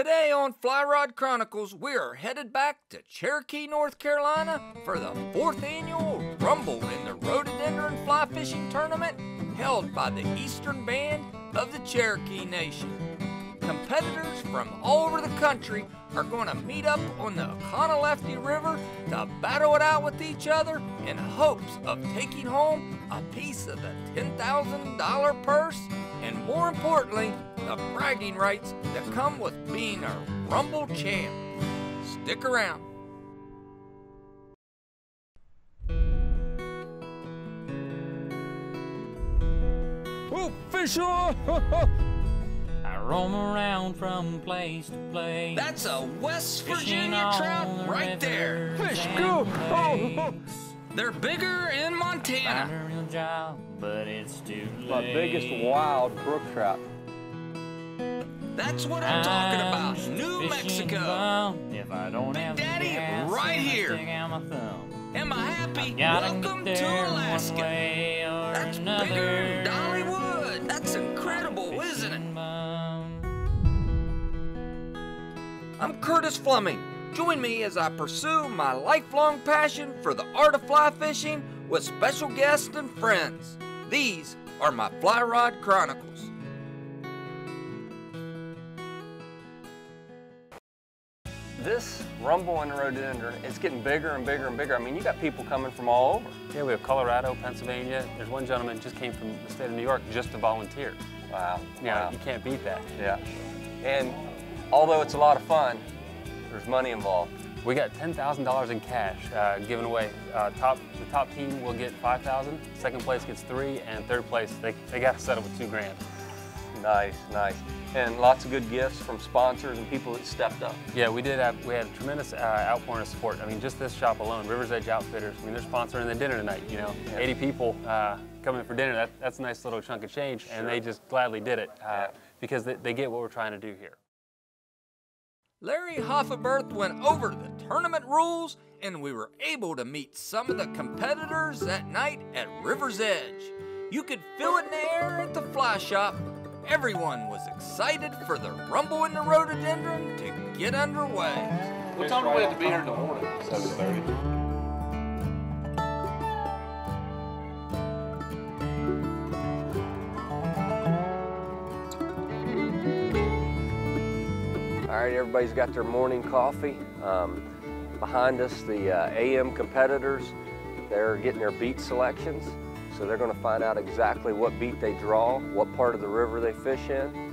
Today on Fly Rod Chronicles, we are headed back to Cherokee, North Carolina for the 4th annual Rumble in the Rhododendron Fly Fishing Tournament held by the Eastern Band of the Cherokee Nation. Competitors from all over the country are going to meet up on the Oconaluftee River to battle it out with each other in hopes of taking home a piece of the $10,000 purse and, more importantly, the bragging rights that come with being a Rumble champ. Stick around. Oh, fish on! I roam around from place to place. That's a West Virginia trout right there. Fish go! Oh. They're bigger in Montana. Find a real job, but it's too late. My biggest wild brook trout. That's what I'm talking about. New Mexico. If I don't Big have Daddy, the gas, right then I here. stick out my thumb. Am I happy? Gotta Welcome get to there one Alaska. way or That's another. bigger than Dollywood. That's incredible, isn't it? I'm Curtis Fleming. Join me as I pursue my lifelong passion for the art of fly fishing with special guests and friends. These are my Fly Rod Chronicles. This Rumble in the Rhododendron, it's getting bigger and bigger and bigger. I mean, you got people coming from all over. Yeah, we have Colorado, Pennsylvania. There's one gentleman just came from the state of New York just to volunteer. Wow. Yeah, Wow. you can't beat that. Yeah. And although it's a lot of fun, there's money involved. We got $10,000 in cash given away. The top team will get $5,000. Second place gets $3,000, and third place they got to settle with $2,000. Nice, nice. And lots of good gifts from sponsors and people that stepped up. Yeah, we had a tremendous outpouring of support. I mean, just this shop alone, River's Edge Outfitters. I mean, they're sponsoring the dinner tonight. You know, Yeah. 80 people coming for dinner. That's a nice little chunk of change, and they just gladly did it because they get what we're trying to do here. Larry Hoffenberth went over the tournament rules, and we were able to meet some of the competitors that night at River's Edge. You could feel it in the air at the fly shop. Everyone was excited for the Rumble in the Rhododendron to get underway. What time do we have to be here in the morning? 7:30. All right, everybody's got their morning coffee. Behind us, the AM competitors, they're getting their beat selections. So they're going to find out exactly what beat they draw, what part of the river they fish in.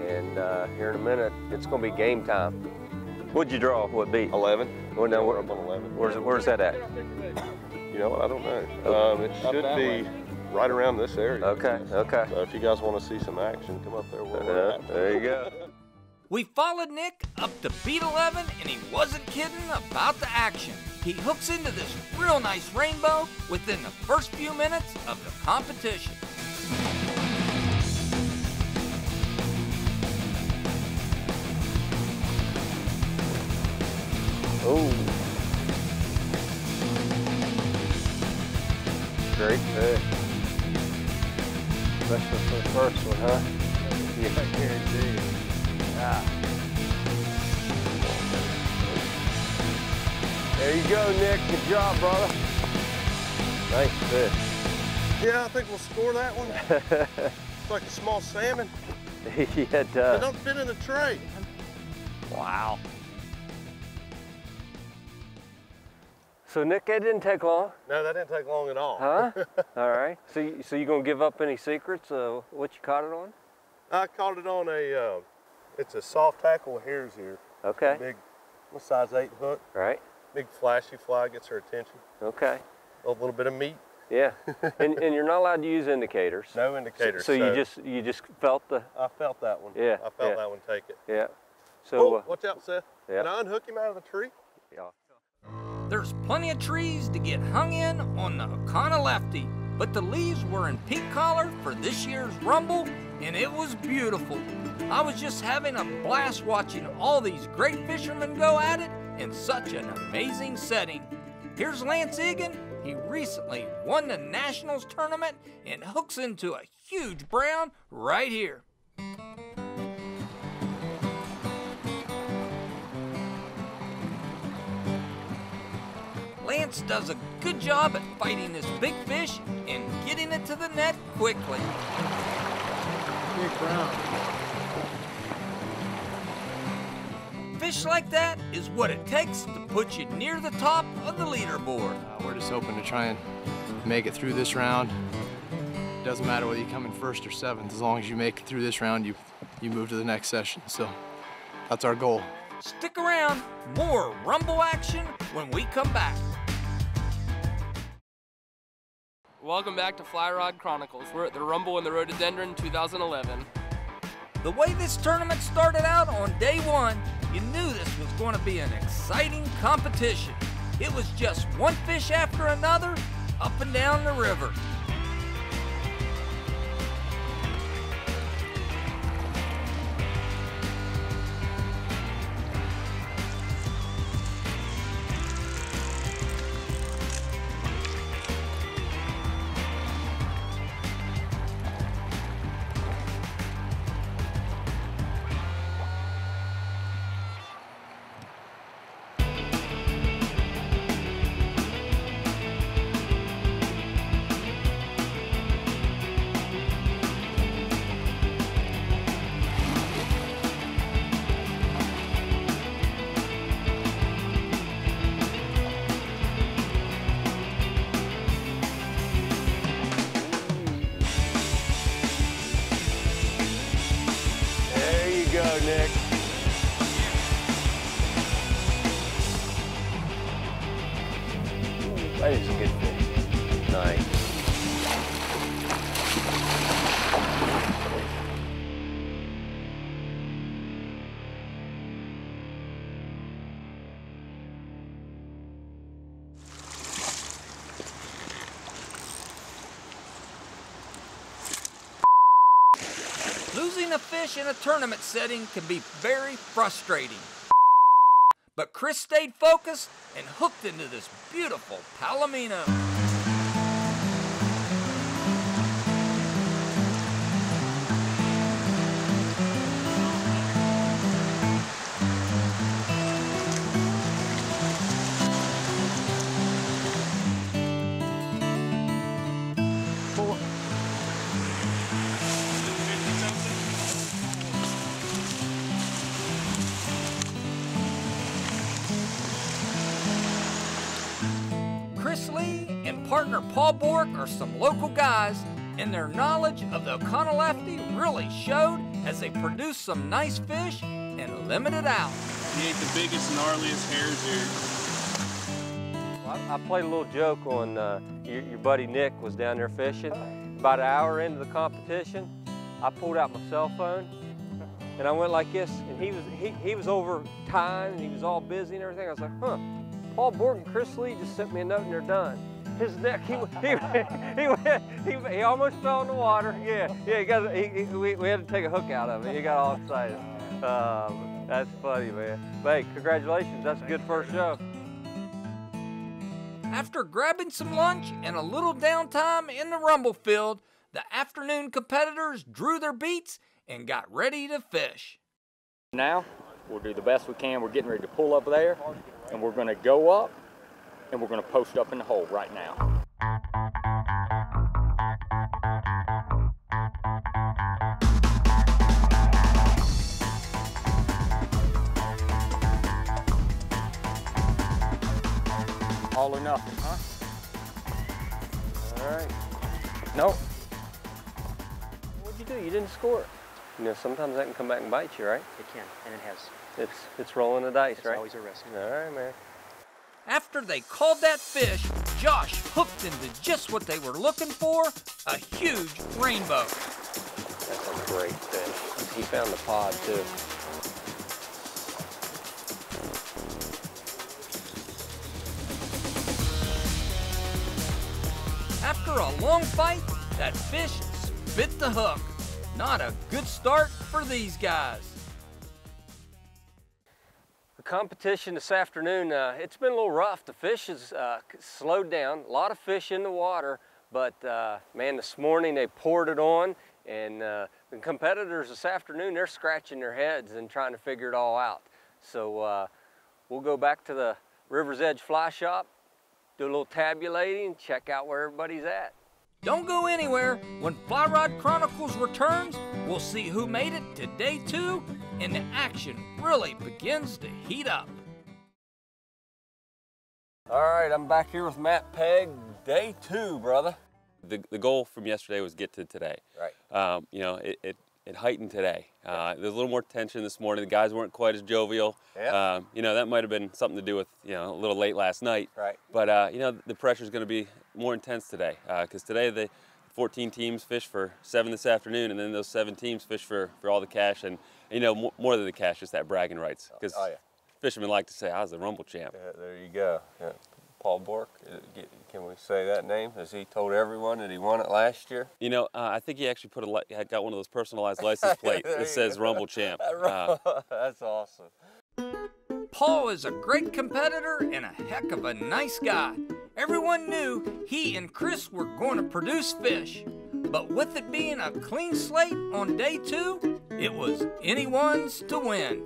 And here in a minute, it's going to be game time. What'd you draw? What beat? 11. Well, now, We're up on 11. where's that at? You know what? I don't know. It should be right around this area. Okay, okay. So if you guys want to see some action, come up there where we're at. There you go. We followed Nick up to beat 11, and he wasn't kidding about the action. He hooks into this real nice rainbow within the first few minutes of the competition. Oh. Great fish. Especially for the first one, huh? Yeah, I guarantee. Yeah. There you go, Nick. Good job, brother. Nice fish. Yeah, I think we'll score that one. It's like a small salmon. Yeah, it They does. don't fit in the tray. Wow. So, Nick, that didn't take long, No, that didn't take long at all. huh? All right. So you gonna give up any secrets of what you caught it on? I caught it on it's a soft tackle with hairs here. Okay. Big, size 8 hook. Right. Big flashy fly gets her attention. Okay. A little bit of meat. Yeah. and you're not allowed to use indicators. No indicators. So you just felt the. I felt that one. Yeah, I felt yeah. that one take it. Yeah. So. Oh, watch out, Seth. yeah. Can I unhook him out of the tree? Yeah. There's plenty of trees to get hung in on the Oconaluftee, but the leaves were in peak color for this year's Rumble, and it was beautiful. I was just having a blast watching all these great fishermen go at it in such an amazing setting. Here's Lance Egan. He recently won the Nationals tournament and hooks into a huge brown right here. Lance does a good job at fighting this big fish and getting it to the net quickly. Big brown. Fish like that is what it takes to put you near the top of the leaderboard. We're just hoping to try and make it through this round. Doesn't matter whether you come in first or seventh, as long as you make it through this round, you move to the next session. So that's our goal. Stick around, more Rumble action when we come back. Welcome back to Fly Rod Chronicles. We're at the Rumble in the Rhododendron 2011. The way this tournament started out on day one, you knew this was going to be an exciting competition. It was just one fish after another, up and down the river. Nick. That is a good fish. Nice. Losing a fish in a tournament setting can be very frustrating. But Chris stayed focused and hooked into this beautiful Palomino. Chris Lee and partner Paul Bork are some local guys, and their knowledge of the Oconaluftee really showed as they produced some nice fish and limited out. He ate the biggest, gnarliest hairs here. Well, I played a little joke on your buddy Nick was down there fishing. About an hour into the competition, I pulled out my cell phone and I went like this, and he was over time and he was all busy and everything. I was like, huh. Paul Bork and Chris Lee just sent me a note and they're done. His neck, he almost fell in the water. Yeah, we had to take a hook out of it. He got all excited. That's funny, man. But hey, congratulations, that's a good first show. After grabbing some lunch and a little downtime in the rumble field, the afternoon competitors drew their beats and got ready to fish. Now, we'll do the best we can. We're getting ready to pull up there, and we're going to go up, and we're going to post up in the hole right now. All or nothing, huh? All right. Nope. What'd you do? You didn't score it. You know, sometimes that can come back and bite you, right? It can, and it has. It's rolling the dice, It's right? always a risk. All right, man. After they called that fish, Josh hooked into just what they were looking for, a huge rainbow. That's a great fish. He found the pod, too. After a long fight, that fish spit the hook. Not a good start for these guys. The competition this afternoon, it's been a little rough. The fish has slowed down. A lot of fish in the water, but man, this morning they poured it on, and the competitors this afternoon, they're scratching their heads and trying to figure it all out. So we'll go back to the River's Edge Fly Shop do a little tabulating, check out where everybody's at. Don't go anywhere. When Fly Rod Chronicles returns, we'll see who made it to day 2, and the action really begins to heat up. All right, I'm back here with Matt Pegg, day 2, brother. The goal from yesterday was get to today. Right. You know, it heightened today. There's a little more tension this morning. The guys weren't quite as jovial. Yeah. You know, that might have been something to do with, you know, a little late last night. Right. But, you know, the pressure's going to be more intense today because today the 14 teams fish for 7 this afternoon, and then those 7 teams fish for all the cash, and you know, more than the cash, just that bragging rights. Because fishermen like to say, I was the Rumble champ. There you go. Yeah. Paul Bork, can we say that name? Has he told everyone that he won it last year? You know, I think he actually got one of those personalized license plates that says Rumble champ. That's awesome. Paul is a great competitor and a heck of a nice guy. Everyone knew he and Chris were going to produce fish. But with it being a clean slate on day 2, it was anyone's to win.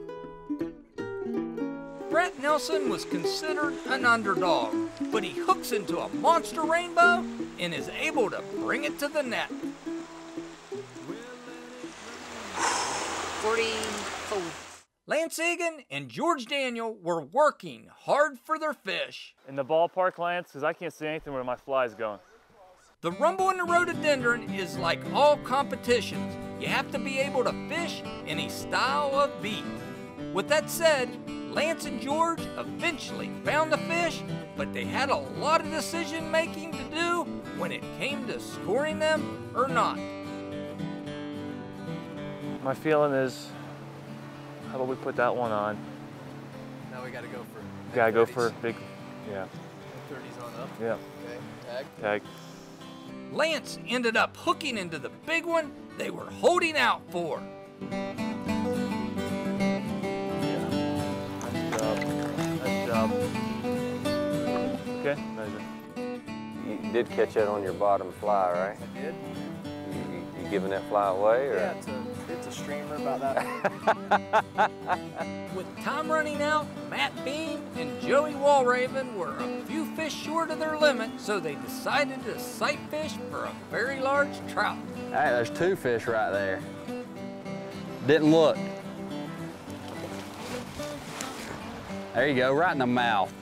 Brett Nelson was considered an underdog, but he hooks into a monster rainbow and is able to bring it to the net. 44. Lance Egan and George Daniel were working hard for their fish. In the ballpark, Lance, because I can't see anything where my fly's going. The Rumble in the Rhododendron is like all competitions. You have to be able to fish any style of beat. With that said, Lance and George eventually found the fish, but they had a lot of decision making to do when it came to scoring them or not. My feeling is, how about we put that one on? Now we gotta go for Gotta go for big, yeah. 30s on up. Yeah. Okay, tag. Tag. Lance ended up hooking into the big one they were holding out for. Nice job. Okay, measure. You did catch that on your bottom fly, right? I did. You giving that fly away? Or? Yeah, it's a streamer about that. With time running out, Matt Beam and Joey Walraven were a few fish short of their limit, so they decided to sight fish for a very large trout. All right, there's 2 fish right there. Didn't look. There you go, right in the mouth.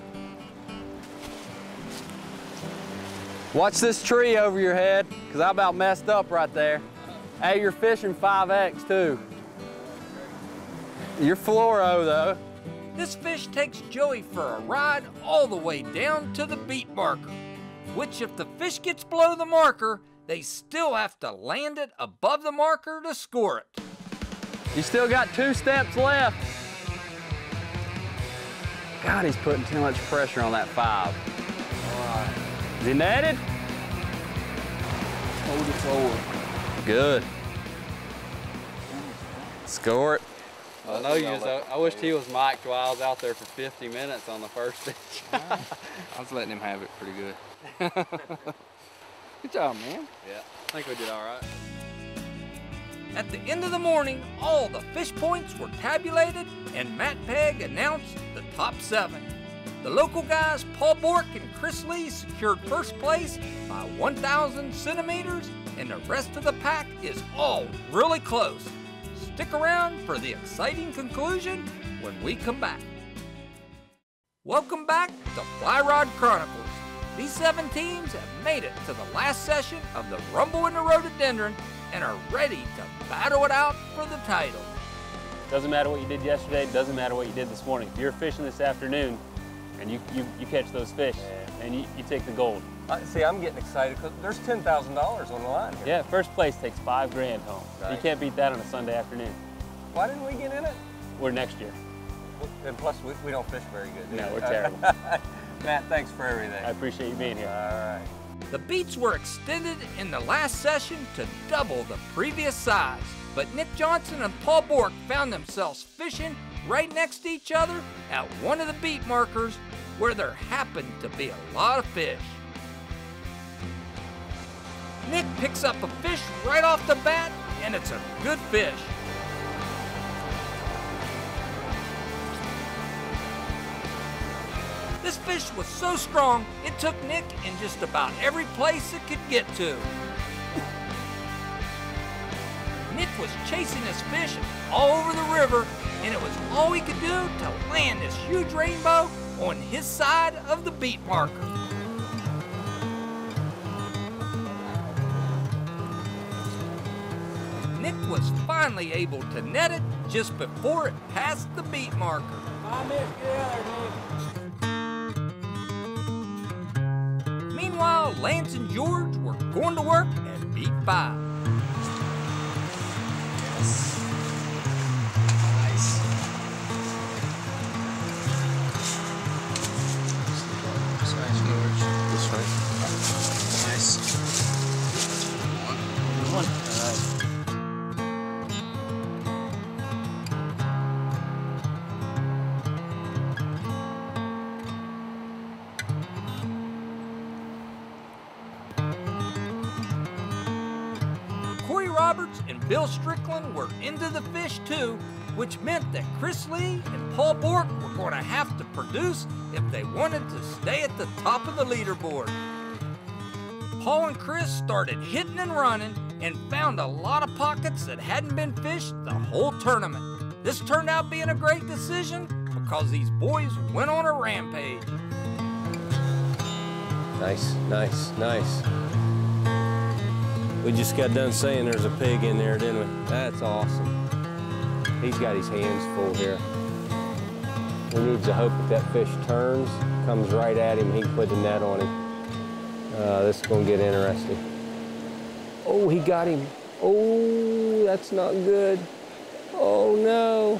Watch this tree over your head, because I about messed up right there. Hey, you're fishing 5X too. You're fluoro though. This fish takes Joey for a ride all the way down to the beat marker, which if the fish gets below the marker, they still have to land it above the marker to score it. You still got 2 steps left. God, he's putting too much pressure on that 5. All right. Is he netted? Hold it forward. Good. Score it. I know you. I wished he was mic'd while I was out there for 50 minutes on the first fish. I was letting him have it pretty good. Good job, man. Yeah, I think we did all right. At the end of the morning, all the fish points were tabulated and Matt Pegg announced the top 7. The local guys Paul Bork and Chris Lee secured first place by 1,000 centimeters, and the rest of the pack is all really close. Stick around for the exciting conclusion when we come back. Welcome back to Fly Rod Chronicles. These 7 teams have made it to the last session of the Rumble in the Rhododendron and are ready to battle it out for the title. Doesn't matter what you did yesterday, doesn't matter what you did this morning. If you're fishing this afternoon and you catch those fish and you take the gold. See, I'm getting excited because there's $10,000 on the line here. Yeah, first place takes $5 grand home. Right. You can't beat that on a Sunday afternoon. Why didn't we get in it? We're next year. And plus, we don't fish very good. No, we're terrible. Matt, thanks for everything. I appreciate you being here. All right. The beats were extended in the last session to double the previous size, but Nick Johnson and Paul Bork found themselves fishing right next to each other at one of the beat markers where there happened to be a lot of fish. Nick picks up a fish right off the bat, and it's a good fish. This fish was so strong, it took Nick in just about every place it could get to. Nick was chasing his fish all over the river, and it was all he could do to land this huge rainbow on his side of the beat marker. Nick was finally able to net it just before it passed the beat marker. Meanwhile, Lance and George were going to work at beat 5. Corey Roberts and Bill Strickland were into the fish too, which meant that Chris Lee and Paul Bork were going to have to produce if they wanted to stay at the top of the leaderboard. Paul and Chris started hitting and running and found a lot of pockets that hadn't been fished the whole tournament. This turned out being a great decision because these boys went on a rampage. Nice, nice, nice. We just got done saying there's a pig in there, didn't we? That's awesome. He's got his hands full here. He needs to hope that that fish turns, comes right at him, he can put the net on him. This is gonna get interesting. Oh, he got him. Oh, that's not good. Oh no.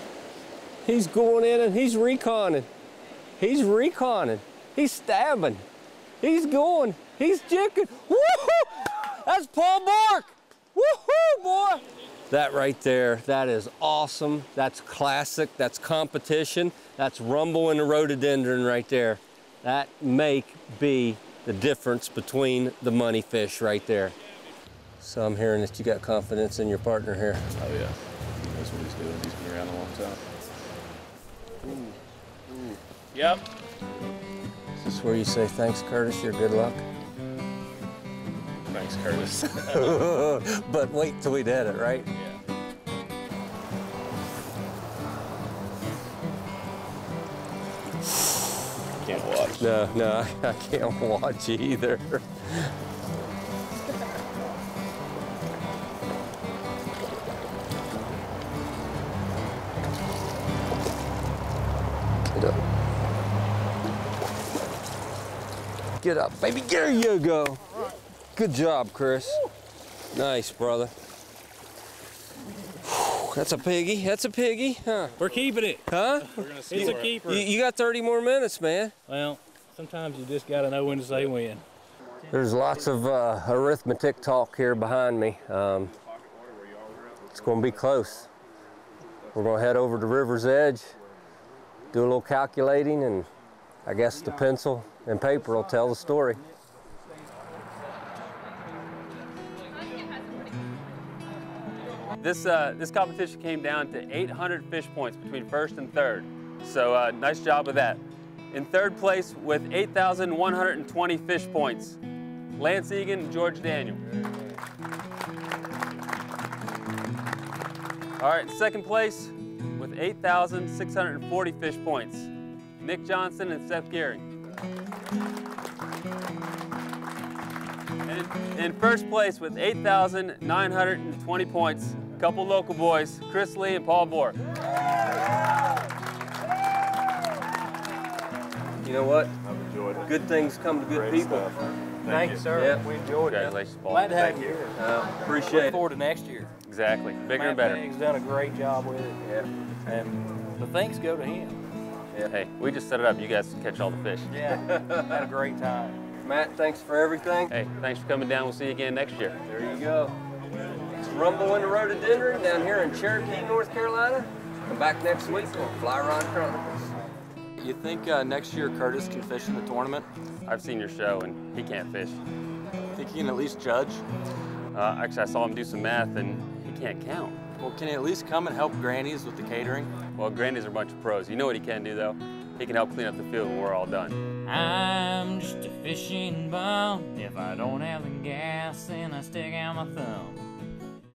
He's going in and he's reconning. He's reconning. He's stabbing. He's going. He's jigging. Woo-hoo! That's Paul Bork. Woo-hoo, boy. That right there, that is awesome. That's classic. That's competition. That's Rumble in the Rhododendron right there. That may be the difference between the money fish right there. So I'm hearing that you got confidence in your partner here. Oh yeah, that's what he's doing. He's been around a long time. Yep. Is this where you say, thanks, Curtis, your good luck? Thanks, Curtis. But wait till we did it, right? Yeah. Can't watch. No, I can't watch either. Get up. Get up, baby. There you go. Good job, Chris. Nice, brother. That's a piggy. That's a piggy, huh? We're keeping it. Huh? It's a keeper. You got 30 more minutes, man. Well, sometimes you just got to know when to say when. There's lots of arithmetic talk here behind me. It's going to be close. We're going to head over to River's Edge, do a little calculating, and I guess the pencil and paper will tell the story. This competition came down to 800 fish points between first and third. So nice job with that. In third place with 8,120 fish points, Lance Egan and George Daniel. All right, second place with 8,640 fish points, Nick Johnson and Seth Gehring. And in first place with 8,920 points, a couple local boys, Chris Lee and Paul Bork. You know what? I've enjoyed it. Good things come to good Great people. stuff. Thank you, sir. Yeah. We enjoyed it. Congratulations, Paul. Glad to have you here. Appreciate Look it. forward to next year. Exactly, bigger and better. He's done a great job with it. Yeah. And the thanks go to him. Yeah. Hey, we just set it up. You guys catch all the fish. Yeah, had a great time. Matt, thanks for everything. Hey, thanks for coming down. We'll see you again next year. There you go. It's Rumble in the Rhododendron down here in Cherokee, North Carolina. Come back next week on Fly Rod Chronicles. You think next year Curtis can fish in the tournament? I've seen your show, and he can't fish. Think he can at least judge? Actually, I saw him do some math, and he can't count. Well, can he at least come and help Granny's with the catering? Well, Granny's are a bunch of pros. You know what he can do, though? he can help clean up the field when we're all done. I'm just a fishing bum. If I don't have the gas, then I stick out my thumb.